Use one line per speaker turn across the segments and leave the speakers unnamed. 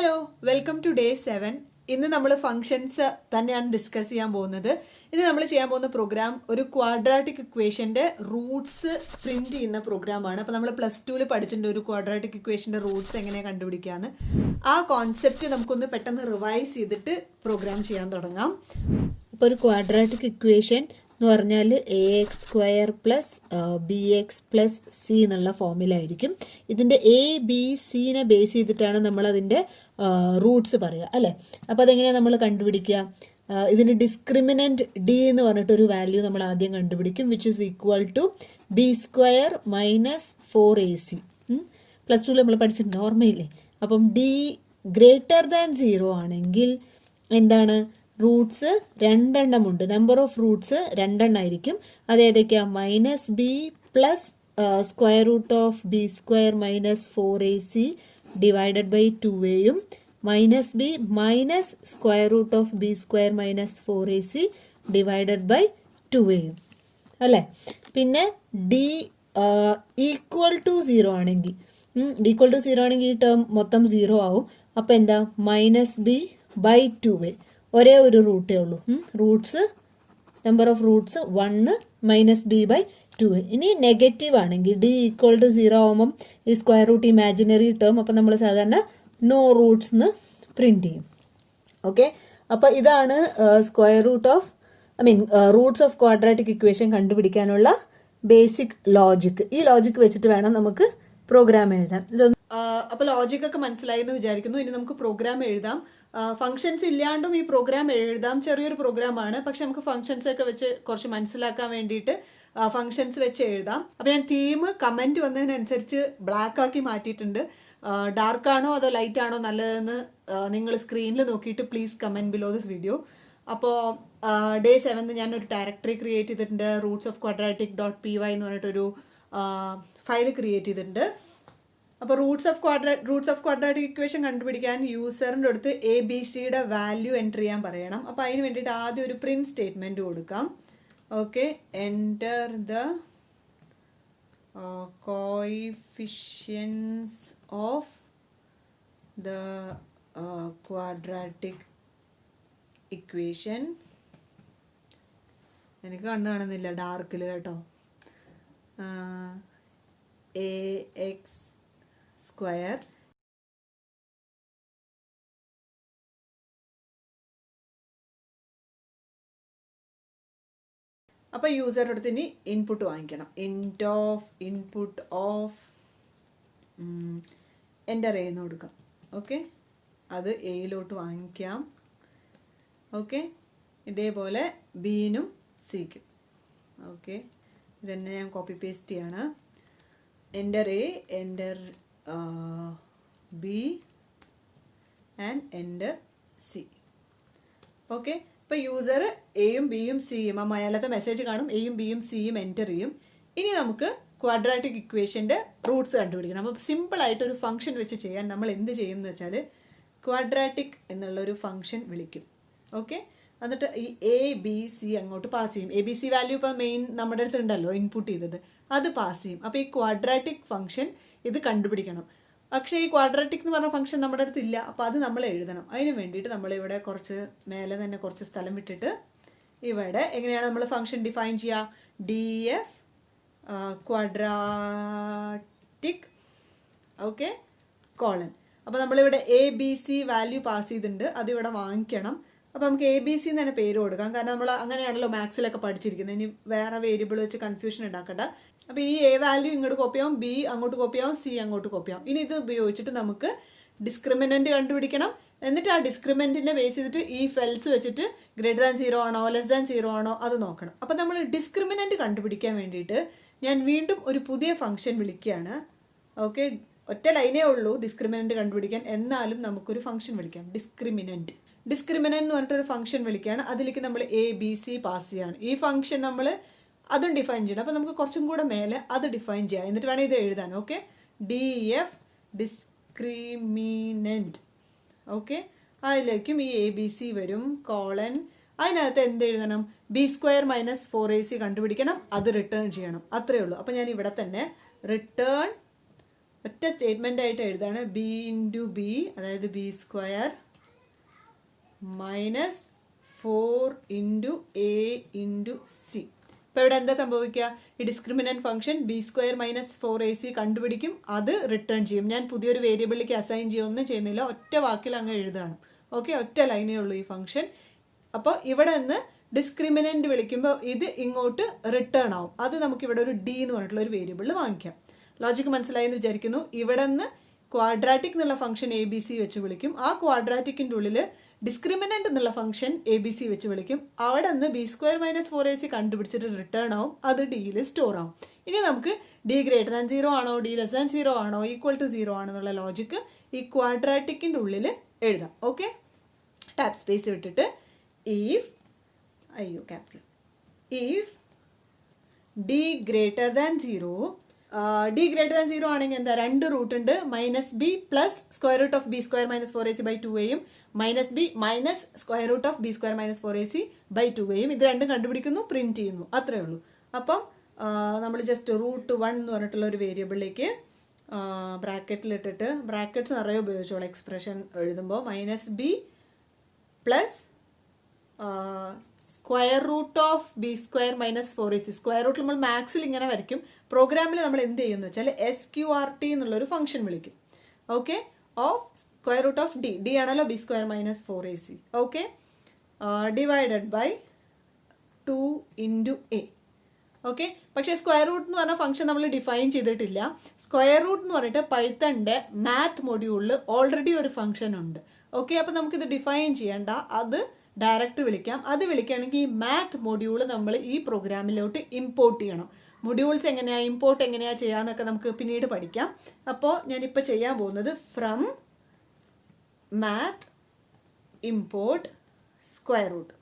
Hello, welcome to day 7. ഇന്ന് നമ്മൾ functions തന്നെയാണ് ഡിസ്കസ് ചെയ്യാൻ പോകുന്നത്. ഇത് നമ്മൾ ചെയ്യാൻ പോകുന്ന പ്രോഗ്രാം ഒരു ക്വാഡ്രാറ്റിക് ഇക്വേഷന്റെ റൂട്ട്സ് പ്രിന്റ് ചെയ്യുന്ന പ്രോഗ്രാമാണ്. അപ്പോൾ നമ്മൾ +2 പഠിച്ചിട്ടുണ്ട് ഒരു ക്വാഡ്രാറ്റിക് ഇക്വേഷന്റെ റൂട്ട്സ് എങ്ങനെ കണ്ടുപിടിക്കാന്ന്. ആ കോൺസെപ്റ്റ് നമുക്കൊന്ന് പെട്ടെന്ന് റിവൈസ് ചെയ്തിട്ട് പ്രോഗ്രാം ചെയ്യാൻ തുടങ്ങാം. അപ്പോൾ ഒരു ക്വാഡ്രാറ്റിക് ഇക്വേഷൻ എന്ന് പറഞ്ഞാൽ ax² + bx + c എന്നുള്ള ഫോമിലായിരിക്കും. ഇതിൻ്റെ ABC ബേസ് ചെയ്തിട്ടാണ് നമ്മൾ അതിൻ്റെ റൂട്ട്സ് പറയുക അല്ലേ. അപ്പോൾ അതെങ്ങനെയാണ് നമ്മൾ കണ്ടുപിടിക്കുക? ഇതിന് ഡിസ്ക്രിമിനൻറ്റ് d എന്ന് പറഞ്ഞിട്ടൊരു വാല്യൂ നമ്മൾ ആദ്യം കണ്ടുപിടിക്കും, which is equal to b² - 4ac. +2 നമ്മൾ പഠിച്ചിട്ടുണ്ട്, ഓർമ്മയില്ലേ? അപ്പം d > 0 ആണെങ്കിൽ എന്താണ്? റൂട്ട്സ് രണ്ടെണ്ണമുണ്ട്. നമ്പർ ഓഫ് റൂട്ട്സ് രണ്ടെണ്ണമായിരിക്കും. അത് ഏതൊക്കെയാണ്? -b + √b² - 4ac divided by 2aയും -b - √b² - 4ac divided by 2aയും അല്ലേ. പിന്നെ d = 0 ആണെങ്കിൽ ഈ ടേം മൊത്തം 0 ആവും. അപ്പോൾ എന്താ? -b / 2a. ഒരേ ഒരു റൂട്ടേ ഉള്ളൂ. Roots number of Roots 1 -b / 2a. ഇനി നെഗറ്റീവ് ആണെങ്കിൽ d = 0 ആവുമ്പം ഈ സ്ക്വയർ റൂട്ട് ഇമാജിനറി ടേം, അപ്പം നമ്മൾ സാധാരണ നോ റൂട്ട്സ് എന്ന് പ്രിന്റ് ചെയ്യും. ഓക്കെ, അപ്പോൾ ഇതാണ് റൂട്ട്സ് ഓഫ് ക്വാഡ്രാറ്റിക് ഇക്വേഷൻ കണ്ടുപിടിക്കാനുള്ള ബേസിക് ലോജിക്. ഈ ലോജിക് വെച്ചിട്ട് വേണം നമുക്ക് പ്രോഗ്രാം എഴുതാൻ. അപ്പോൾ ലോജിക് ഒക്കെ മനസ്സിലായി എന്ന് വിചാരിക്കുന്നു. ഇനി നമുക്ക് പ്രോഗ്രാം എഴുതാം. ഫംഗ്ഷൻസ് ഇല്ലാണ്ടും ഈ പ്രോഗ്രാം എഴുതാം. ചെറിയൊരു പ്രോഗ്രാമാണ്, പക്ഷെ നമുക്ക് ഫംഗ്ഷൻസ് ഒക്കെ വെച്ച് കുറച്ച് മനസ്സിലാക്കാൻ വേണ്ടിയിട്ട് ഫംഗ്ഷൻസ് വെച്ച് എഴുതാം. അപ്പോൾ ഞാൻ തീം കമൻറ്റ് വന്നതിനനുസരിച്ച് ബ്ലാക്ക് ആക്കി മാറ്റിയിട്ടുണ്ട്. ഡാർക്ക് ആണോ അതോ ലൈറ്റ് ആണോ നല്ലതെന്ന് നിങ്ങൾ സ്ക്രീനിൽ നോക്കിയിട്ട് please comment below this video. അപ്പോൾ ഡേ 7 ഞാനൊരു ഡയറക്ടറി ക്രിയേറ്റ് ചെയ്തിട്ടുണ്ട്. rootsofquadratic.py എന്ന് പറഞ്ഞിട്ടൊരു ഫയൽ ക്രിയേറ്റ് ചെയ്തിട്ടുണ്ട്. അപ്പോൾ റൂട്ട്സ് ഓഫ് ക്വാഡ്രാറ്റിക് ഇക്വേഷൻ കണ്ടുപിടിക്കാൻ യൂസറിൻ്റെ അടുത്ത് ABCയുടെ വാല്യൂ എൻ്റർ ചെയ്യാൻ പറയണം. അപ്പോൾ അതിന് വേണ്ടിയിട്ട് ആദ്യം ഒരു പ്രിന്റ് സ്റ്റേറ്റ്മെൻറ്റ് കൊടുക്കാം. Okay, enter the coefficients of the quadratic equation. എനിക്ക് കണ്ണു കാണുന്നില്ല ഡാർക്കിൽ കേട്ടോ. ax² അപ്പോൾ യൂസറുടെ അടുത്ത് ഇനി ഇൻപുട്ട് വാങ്ങിക്കണം. ഇൻപുട്ട് ഓഫ് എൻ്റർ ചെയ്യുന്ന കൊടുക്കാം. ഓക്കെ, അത് എയിലോട്ട് വാങ്ങിക്കാം. ഓക്കെ, ഇതേപോലെ ബിനും സിക്കും. ഓക്കെ, ഇതന്നെ ഞാൻ കോപ്പി പേസ്റ്റ് ചെയ്യാണ്. Enter A, enter B and enter C. Okay, ഇപ്പോൾ യൂസർ എയും ബിയും സിയും, ആ മലയാളത്തെ മെസ്സേജ് കാണും, എയും ബിയും സിയും എൻ്റർ ചെയ്യും. ഇനി നമുക്ക് ക്വാഡ്രാറ്റിക് ഇക്വേഷൻ്റെ റൂട്ട്സ് കണ്ടുപിടിക്കണം. അപ്പോൾ സിമ്പിളായിട്ട് ഒരു ഫംഗ്ഷൻ വെച്ച് ചെയ്യാൻ നമ്മൾ എന്ത് ചെയ്യും എന്ന് വെച്ചാൽ ക്വാഡ്രാറ്റിക് എന്നുള്ളൊരു ഫംഗ്ഷൻ വിളിക്കും. ഓക്കെ, എന്നിട്ട് ഈ ABC അങ്ങോട്ട് പാസ് ചെയ്യും. ABC വാല്യൂ ഇപ്പോൾ മെയിൻ നമ്മുടെ അടുത്ത് ഉണ്ടല്ലോ ഇൻപുട്ട് ചെയ്തത്, അത് പാസ് ചെയ്യും. അപ്പോൾ ഈ ക്വാഡ്രാറ്റിക് ഫംഗ്ഷൻ ഇത് കണ്ടുപിടിക്കണം. പക്ഷേ ഈ ക്വാഡ്രാറ്റിക് എന്ന് പറഞ്ഞ ഫംഗ്ഷൻ നമ്മുടെ അടുത്ത് ഇല്ല. അപ്പോൾ അത് നമ്മൾ എഴുതണം. അതിന് വേണ്ടിയിട്ട് നമ്മളിവിടെ കുറച്ച് മേലെ തന്നെ കുറച്ച് സ്ഥലം വിട്ടിട്ട് ഇവിടെ എങ്ങനെയാണ് നമ്മൾ ഫംഗ്ഷൻ ഡിഫൈൻ ചെയ്യുക? DF quadratic okay colon. അപ്പോൾ നമ്മളിവിടെ ABC വാല്യൂ പാസ് ചെയ്തിട്ടുണ്ട്, അതിവിടെ വാങ്ങിക്കണം. അപ്പോൾ നമുക്ക് ABC എന്ന് തന്നെ പേര് കൊടുക്കാം, കാരണം നമ്മൾ അങ്ങനെയാണല്ലോ മാത്സിലൊക്കെ പഠിച്ചിരിക്കുന്നത്. ഇനി വേറെ വേരിയബിൾ വെച്ച് കൺഫ്യൂഷൻ ഉണ്ടാക്കണ്ട. അപ്പോൾ ഈ A വാല്യൂ ഇങ്ങോട്ട് കോപ്പിയാവും, B അങ്ങോട്ട് കോപ്പിയാവും, C അങ്ങോട്ട് കോപ്പിയാവും. ഇനി ഇത് ഉപയോഗിച്ചിട്ട് നമുക്ക് ഡിസ്ക്രിമിനൻറ്റ് കണ്ടുപിടിക്കണം. എന്നിട്ട് ആ ഡിസ്ക്രിമിനൻറ്റിനെ ബേസ് ചെയ്തിട്ട് ഈ ഫെൽസ് വെച്ചിട്ട് >0 ആണോ <0 ആണോ അത് നോക്കണം. അപ്പോൾ നമ്മൾ ഡിസ്ക്രിമിനൻറ്റ് കണ്ടുപിടിക്കാൻ വേണ്ടിയിട്ട് ഞാൻ വീണ്ടും ഒരു പുതിയ ഫംഗ്ഷൻ വിളിക്കുകയാണ്. ഓക്കെ, ഒറ്റ ലൈനേ ഉള്ളൂ ഡിസ്ക്രിമിനൻറ്റ് കണ്ടുപിടിക്കാൻ, എന്നാലും നമുക്കൊരു ഫംഗ്ഷൻ വിളിക്കാം. ഡിസ്ക്രിമിനൻറ്റ് എന്ന് പറഞ്ഞിട്ടൊരു ഫംഗ്ഷൻ വിളിക്കുകയാണ്. അതിലേക്ക് നമ്മൾ ABC പാസ് ചെയ്യാണ്. ഈ ഫംഗ്ഷൻ നമ്മൾ അതും ഡിഫൈൻ ചെയ്യണം. അപ്പോൾ നമുക്ക് കുറച്ചും കൂടെ മേലെ അത് ഡിഫൈൻ ചെയ്യാം, എന്നിട്ട് വേണം ഇത് എഴുതാൻ. Okay, DF discriminant. ഓക്കെ, അതിലേക്കും ഈ ABC വരും, കോളൻ. അതിനകത്ത് എന്ത് എഴുതണം? B² - 4ac കണ്ടുപിടിക്കണം, അത് റിട്ടേൺ ചെയ്യണം. അത്രയേ ഉള്ളൂ. അപ്പോൾ ഞാൻ ഇവിടെ തന്നെ റിട്ടേൺ ഒറ്റ സ്റ്റേറ്റ്മെൻ്റ് ആയിട്ട് എഴുതാണ് ബി ഇൻറ്റു ബി, അതായത് B square minus 4 into A into C. ഇപ്പോൾ ഇവിടെ എന്താ സംഭവിക്കുക? ഈ discriminant function B square minus 4ac കണ്ടുപിടിക്കും, അത് റിട്ടേൺ ചെയ്യും. ഞാൻ പുതിയൊരു വേരിയബിളിലേക്ക് അസൈൻ ചെയ്യുകയൊന്നും ചെയ്യുന്നില്ല, ഒറ്റ വാക്കിൽ അങ്ങ് എഴുതാണ്. ഓക്കെ, ഒറ്റ ലൈനേ ഉള്ളൂ ഈ ഫംഗ്ഷൻ. അപ്പോൾ ഇവിടെ നിന്ന് ഡിസ്ക്രിമിനൻറ്റ് വിളിക്കുമ്പോൾ ഇത് ഇങ്ങോട്ട് റിട്ടേൺ ആവും. അത് നമുക്കിവിടെ ഒരു ഡി എന്ന് പറഞ്ഞിട്ടുള്ള ഒരു വേരിയബിളിൽ വാങ്ങിക്കാം. ലോജിക്ക് മനസ്സിലായെന്ന് വിചാരിക്കുന്നു. ഇവിടെ നിന്ന് ക്വാഡ്രാറ്റിക് എന്നുള്ള ഫംഗ്ഷൻ എ ബി സി വെച്ച് വിളിക്കും. ആ ക്വാഡ്രാറ്റിക്കിൻ്റെ ഉള്ളിൽ ഡിസ്ക്രിമിനൻറ്റ് എന്നുള്ള ഫംഗ്ഷൻ എ ബി സി വെച്ച് വിളിക്കും. അവിടെ നിന്ന് ബി സ്ക്വയർ മൈനസ് 4ac കണ്ടുപിടിച്ചിട്ട് റിട്ടേൺ ആവും, അത് ഡിയിൽ സ്റ്റോർ ആവും. ഇനി നമുക്ക് ഡി ഗ്രേറ്റർ ദാൻ 0 ആണോ, ഡി ലെസ് ദാൻ 0 ആണോ, ഈക്വൽ ടു 0 ആണോ എന്നുള്ള ലോജിക്ക് ഈ ക്വാഡ്രാറ്റിക്കിൻ്റെ ഉള്ളിൽ എഴുതാം. ഓക്കെ, ടാപ്പ് സ്പേസ് വിട്ടിട്ട് if d greater than 0, d greater than 0 ആണെങ്കിൽ എന്താ, രണ്ട് റൂട്ട് ഉണ്ട്, minus B plus square root of b square minus 4ac by 2aയും minus B minus square root of b square minus 4ac by 2aയും. ഇത് രണ്ടും കണ്ടുപിടിക്കുന്നു, പ്രിൻറ്റ് ചെയ്യുന്നു, അത്രേ ഉള്ളൂ. അപ്പം നമ്മൾ ജസ്റ്റ് റൂട്ട് 1 എന്ന് പറഞ്ഞിട്ടുള്ള ഒരു വേരിയബിളിലേക്ക് ബ്രാക്കറ്റിലിട്ടിട്ട്, ബ്രാക്കറ്റ്സ് നിറയെ ഉപയോഗിച്ചോളൂ എക്സ്പ്രഷൻ എഴുതുമ്പോൾ, minus B plus square root of b square minus 4ac. Square root നമ്മൾ മാത്സിൽ ഇങ്ങനെ വരയ്ക്കും, പ്രോഗ്രാമിൽ നമ്മൾ എന്ത് ചെയ്യുമെന്ന് വെച്ചാൽ SQRT എന്നുള്ളൊരു ഫംഗ്ഷൻ വിളിക്കും. Okay, of square root of d ആണല്ലോ b square minus 4ac. Okay, divided by 2 into A. Okay, പക്ഷേ സ്ക്വയർ റൂട്ട് എന്ന് പറഞ്ഞ ഫംഗ്ഷൻ നമ്മൾ ഡിഫൈൻ ചെയ്തിട്ടില്ല. സ്ക്വയർ റൂട്ട് എന്ന് പറഞ്ഞിട്ട് പൈത്തണിൻ്റെ മാത്ത് മൊഡ്യൂളിൽ ഓൾറെഡി ഒരു ഫംഗ്ഷൻ ഉണ്ട്. ഓക്കെ, അപ്പോൾ നമുക്കിത് ഡിഫൈൻ ചെയ്യേണ്ട, അത് ഡയറക്റ്റ് വിളിക്കാം. അത് വിളിക്കുകയാണെങ്കിൽ ഈ മാത്ത് മൊഡ്യൂൾ നമ്മൾ ഈ പ്രോഗ്രാമിലോട്ട് ഇമ്പോർട്ട് ചെയ്യണം. മൊഡ്യൂൾസ് എങ്ങനെയാണ് ഇമ്പോർട്ട് എങ്ങനെയാണ് ചെയ്യാമെന്നൊക്കെ നമുക്ക് പിന്നീട് പഠിക്കാം. അപ്പോൾ ഞാനിപ്പോൾ ചെയ്യാൻ പോകുന്നത് from math import square root.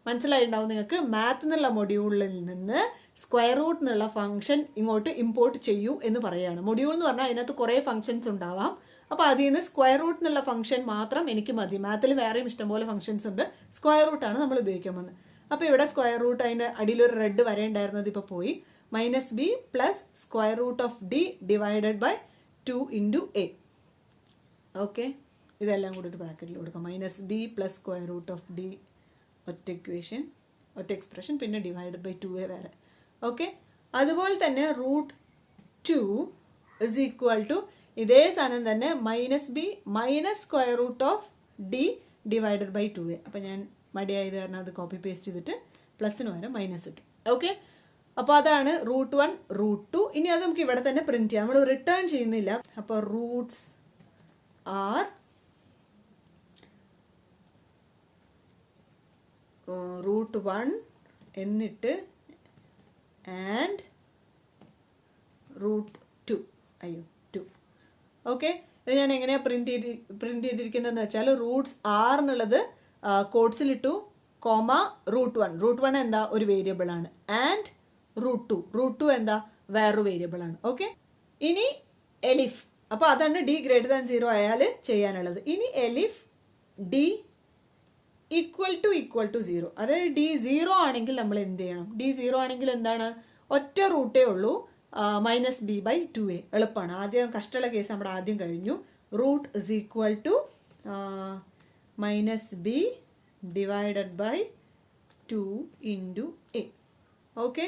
മനസ്സിലായിട്ടുണ്ടാവും നിങ്ങൾക്ക്. മാത്ത് എന്നുള്ള മൊഡ്യൂളിൽ നിന്ന് സ്ക്വയർ റൂട്ട് എന്നുള്ള ഫംഗ്ഷൻ ഇങ്ങോട്ട് ഇമ്പോർട്ട് ചെയ്യൂ എന്ന് പറയുകയാണ്. മൊഡ്യൂൾ എന്ന് പറഞ്ഞാൽ അതിനകത്ത് കുറേ ഫംഗ്ഷൻസ് ഉണ്ടാവാം. അപ്പോൾ അതിൽ നിന്ന് സ്ക്വയർ റൂട്ട് എന്നുള്ള ഫംഗ്ഷൻ മാത്രം എനിക്ക് മതി. മാത്തിൽ വേറെയും ഇഷ്ടംപോലെ ഫംഗ്ഷൻസ് ഉണ്ട്, സ്ക്വയർ റൂട്ടാണ് നമ്മൾ ഉപയോഗിക്കാൻ പോകുന്നത്. അപ്പോൾ ഇവിടെ സ്ക്വയർ റൂട്ട്, അതിൻ്റെ അടിയിലൊരു റെഡ് വരേണ്ടായിരുന്നത് ഇപ്പോൾ പോയി. Minus B plus square root of D divided by 2 into A. Okay, ഇതെല്ലാം കൂടി ഒരു ബ്രാക്കറ്റിൽ കൊടുക്കാം. Minus B plus square root of D, ഒറ്റ ഇക്വേഷൻ, ഒറ്റ എക്സ്പ്രഷൻ, പിന്നെ ഡിവൈഡഡ് ബൈ 2a വേറെ. ഓക്കെ, അതുപോലെ തന്നെ റൂട്ട് 2 ഇസ് ഈക്വൽ ടു ഇതേ സാധനം തന്നെ minus B minus square root of D divided by 2a. അപ്പം ഞാൻ മടിയായത് കാരണം അത് കോപ്പി പേസ്റ്റ് ചെയ്തിട്ട് പ്ലസിന് വരെ മൈനസ് ഇട്ടു. ഓക്കെ, അപ്പോൾ അതാണ് റൂട്ട് 1 റൂട്ട് 2. ഇനി അത് നമുക്ക് ഇവിടെ തന്നെ പ്രിൻറ്റ് ചെയ്യാം, നമ്മൾ റിട്ടേൺ ചെയ്യുന്നില്ല. അപ്പോൾ റൂട്ട്സ് ആർ റൂട്ട് 1 എന്നിട്ട് ആൻഡ് റൂട്ട് 2. ഓക്കെ, ഇത് ഞാൻ എങ്ങനെയാണ് പ്രിൻറ്റ് ചെയ്തിരിക്കുന്നതെന്ന് വെച്ചാൽ റൂട്ട്സ് ആർ എന്നുള്ളത് കോഡ്സിലിട്ടു, കോമ റൂട്ട് 1 എന്താ ഒരു വേരിയബിൾ ആണ്, ആൻഡ് റൂട്ട് 2 എന്താ വേറൊരു വേരിയബിൾ ആണ്. ഓക്കെ, ഇനി എലിഫ്, അപ്പോൾ അതാണ് ഡി ഗ്രേറ്റർ ദാൻ 0 ആയാൽ ചെയ്യാനുള്ളത്. ഇനി എലിഫ് ഡി ഈക്വൽ ടു 0, അതായത് ഡി 0 ആണെങ്കിൽ നമ്മൾ എന്ത് ചെയ്യണം? ഡി 0 ആണെങ്കിൽ എന്താണ്, ഒറ്റ റൂട്ടേ ഉള്ളൂ, മൈനസ് ബി ബൈ 2a. എളുപ്പമാണ്. ആദ്യം കഷ്ടമുള്ള കേസ് നമ്മുടെ ആദ്യം കഴിഞ്ഞു. Root is equal to minus B divided by 2 into A. Okay,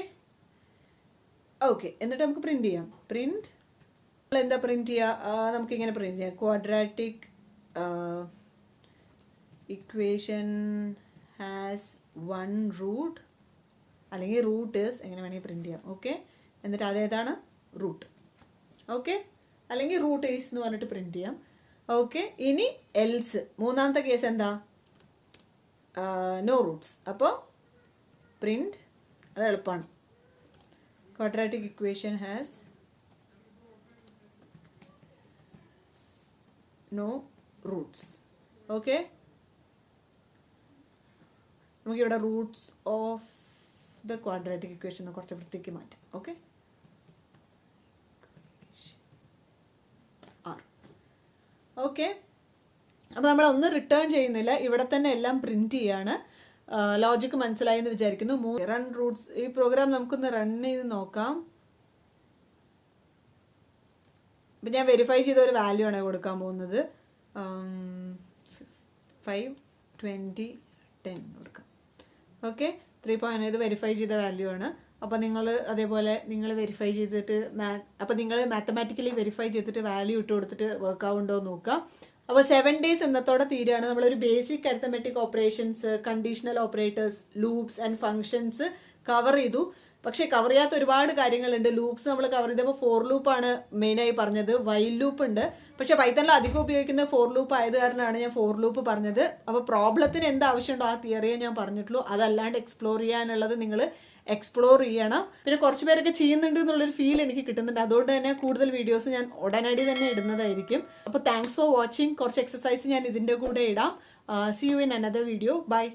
എന്നിട്ട് നമുക്ക് പ്രിൻറ്റ് ചെയ്യാം. നമ്മൾ എന്താ പ്രിൻറ്റ് ചെയ്യുക? നമുക്കിങ്ങനെ പ്രിൻറ്റ് ചെയ്യാം, ക്വാഡ്രാറ്റിക് ഇക്വേഷൻ ഹാസ് 1 റൂട്ട്, അല്ലെങ്കിൽ റൂട്ട് ഈസ്, എങ്ങനെ വേണമെങ്കിൽ പ്രിൻറ്റ് ചെയ്യാം. ഓക്കെ, എന്നിട്ട് അതേതാണ് റൂട്ട്. ഓക്കെ, അല്ലെങ്കിൽ റൂട്ട് ഈസ് എന്ന് പറഞ്ഞിട്ട് പ്രിൻറ്റ് ചെയ്യാം. ഓക്കെ, ഇനി എൽസ് മൂന്നാമത്തെ കേസ് എന്താ, നോ റൂട്ട്സ്. അപ്പോൾ പ്രിൻറ്റ്, അത് എളുപ്പമാണ്. Quadratic equation has no roots. Okay, നമുക്കിവിടെ roots of the quadratic equation കുറച്ച് വൃത്തിക്ക് മാറ്റാം. ഓക്കെ, ഓക്കെ, അപ്പോൾ നമ്മളൊന്നും റിട്ടേൺ ചെയ്യുന്നില്ല, ഇവിടെ തന്നെ എല്ലാം പ്രിൻറ്റ് ചെയ്യാണ്. ലോജിക്ക് മനസ്സിലായി എന്ന് വിചാരിക്കുന്നു. റൺ റൂട്ട്സ്, ഈ പ്രോഗ്രാം നമുക്കൊന്ന് റൺ ചെയ്ത് നോക്കാം. ഇപ്പം ഞാൻ വെരിഫൈ ചെയ്ത ഒരു വാല്യൂ ആണ് കൊടുക്കാൻ പോകുന്നത്. 5, 20, 10 കൊടുക്കാം. ഓക്കെ, 3 ഇത് വെരിഫൈ ചെയ്ത വാല്യൂ ആണ്. അപ്പോൾ നിങ്ങൾ അതേപോലെ നിങ്ങൾ വെരിഫൈ ചെയ്തിട്ട് അപ്പോൾ നിങ്ങൾ മാത്തമാറ്റിക്കലി വെരിഫൈ ചെയ്തിട്ട് വാല്യൂ ഇട്ട് കൊടുത്തിട്ട് വർക്ക് ആവുന്നുണ്ടോ എന്ന് നോക്കുക. അപ്പോൾ 7 days എന്നത്തോടെ തീരുകയാണ്. നമ്മളൊരു basic arithmetic operations, conditional operators, loops and functions cover ചെയ്തു. പക്ഷേ കവർ ചെയ്യാത്ത ഒരുപാട് കാര്യങ്ങളുണ്ട്. ലൂപ്സ് നമ്മൾ കവർ ചെയ്തപ്പോൾ ഫോർ ലൂപ്പാണ് മെയിനായി പറഞ്ഞത്. വൈൽ ലൂപ്പ് ഉണ്ട്, പക്ഷേ പൈത്തണിൽ അധികം ഉപയോഗിക്കുന്ന ഫോർ ലൂപ്പ് ആയത് കാരണമാണ് ഞാൻ ഫോർ ലൂപ്പ് പറഞ്ഞത്. അപ്പോൾ പ്രോബ്ലത്തിന് എന്ത് ആവശ്യമുണ്ടോ ആ തിയറിയെ ഞാൻ പറഞ്ഞിട്ടുള്ളൂ. അതല്ലാണ്ട് എക്സ്പ്ലോർ ചെയ്യാനുള്ളത് നിങ്ങൾ എക്സ്പ്ലോർ ചെയ്യണം. പിന്നെ കുറച്ച് പേരൊക്കെ ചെയ്യുന്നുണ്ട് എന്നുള്ളൊരു ഫീൽ എനിക്ക് കിട്ടുന്നുണ്ട്. അതുകൊണ്ട് തന്നെ കൂടുതൽ വീഡിയോസ് ഞാൻ ഉടനടി തന്നെ ഇടുന്നതായിരിക്കും. അപ്പോൾ താങ്ക്സ് ഫോർ വാച്ചിങ്. കുറച്ച് എക്സസൈസ് ഞാൻ ഇതിൻ്റെ കൂടെ ഇടാം. See you in another video. By.